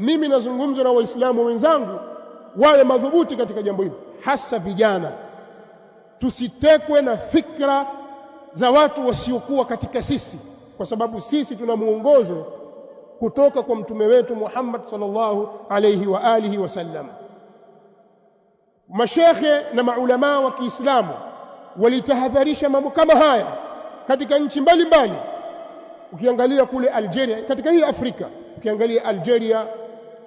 mimi nazungumza na waislamu wenzangu wawe madhubuti katika jambo hili, hasa vijana. Tusitekwe na fikra za watu wasiokuwa katika sisi, kwa sababu sisi tuna muongozo kutoka kwa mtume wetu Muhammad sallallahu alayhi wa alihi wasallam. Mashekhe na maulama wa Kiislamu walitahadharisha mambo kama haya katika nchi mbalimbali. Ukiangalia kule Algeria, katika hii Afrika, ukiangalia Algeria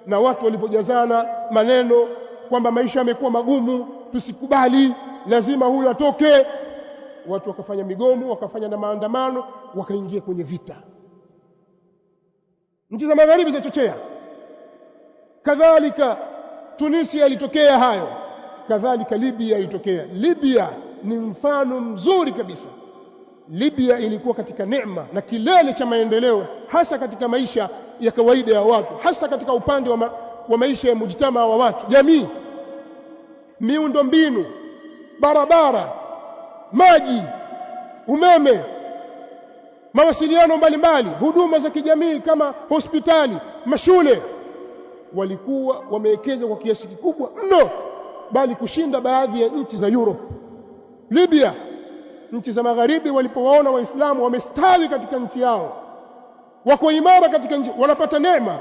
na watu walipojazana maneno kwamba maisha yamekuwa magumu, tusikubali, lazima huyu atoke, watu wakafanya migomo, wakafanya na maandamano, wakaingia kwenye vita. Nchi za magharibi zachochea. Kadhalika Tunisia ilitokea hayo, kadhalika Libya ilitokea. Libya ni mfano mzuri kabisa. Libya ilikuwa katika neema na kilele cha maendeleo, hasa katika maisha ya kawaida ya watu, hasa katika upande wa maisha ya mujtama wa watu, jamii, miundo mbinu, barabara, maji, umeme, mawasiliano mbalimbali, huduma za kijamii kama hospitali, mashule. Walikuwa wamewekeza kwa kiasi kikubwa mno, bali kushinda baadhi ya nchi za Europe. Libya, nchi za magharibi walipowaona waislamu wamestawi katika nchi yao, wako imara katika nchi, wanapata neema,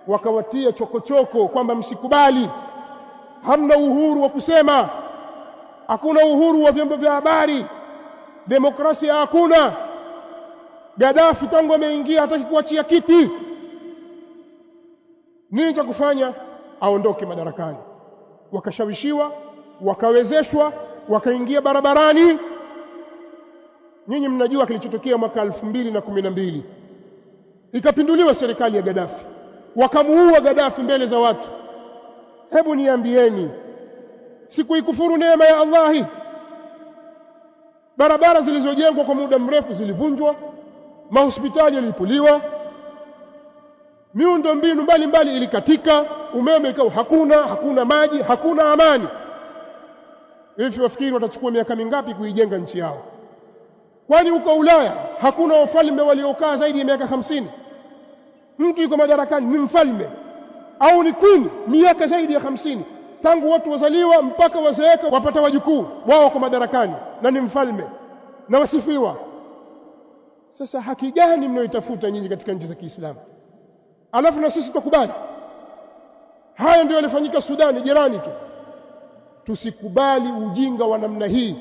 wakawatia chokochoko kwamba msikubali, hamna uhuru wa kusema, hakuna uhuru wa vyombo vya habari, demokrasia hakuna. Gaddafi tangu ameingia hataki kuachia kiti. Nini cha kufanya? Aondoke madarakani. Wakashawishiwa, wakawezeshwa, wakaingia barabarani. Nyinyi mnajua kilichotokea mwaka 2012. Ikapinduliwa serikali ya Gaddafi, wakamuua Gaddafi mbele za watu. Hebu niambieni, sikuikufuru neema ya Allah? Barabara zilizojengwa kwa muda mrefu zilivunjwa, mahospitali yalipuliwa, miundo mbinu mbalimbali ilikatika, umeme ikawa hakuna maji, hakuna amani. Hivi wafikiri watachukua miaka mingapi kuijenga nchi yao? Kwani huko Ulaya hakuna wafalme waliokaa zaidi ya miaka 50? Mtu yuko madarakani ni mfalme au ni queen miaka zaidi ya 50, tangu watu wazaliwa mpaka wazeeka wapata wajukuu wao kwa madarakani, na ni mfalme na wasifiwa. Sasa haki gani mnayoitafuta nyinyi katika nchi za Kiislamu? Alafu na sisi tukubali? Haya ndio yalifanyika Sudani, jirani tu. Tusikubali ujinga wa namna hii.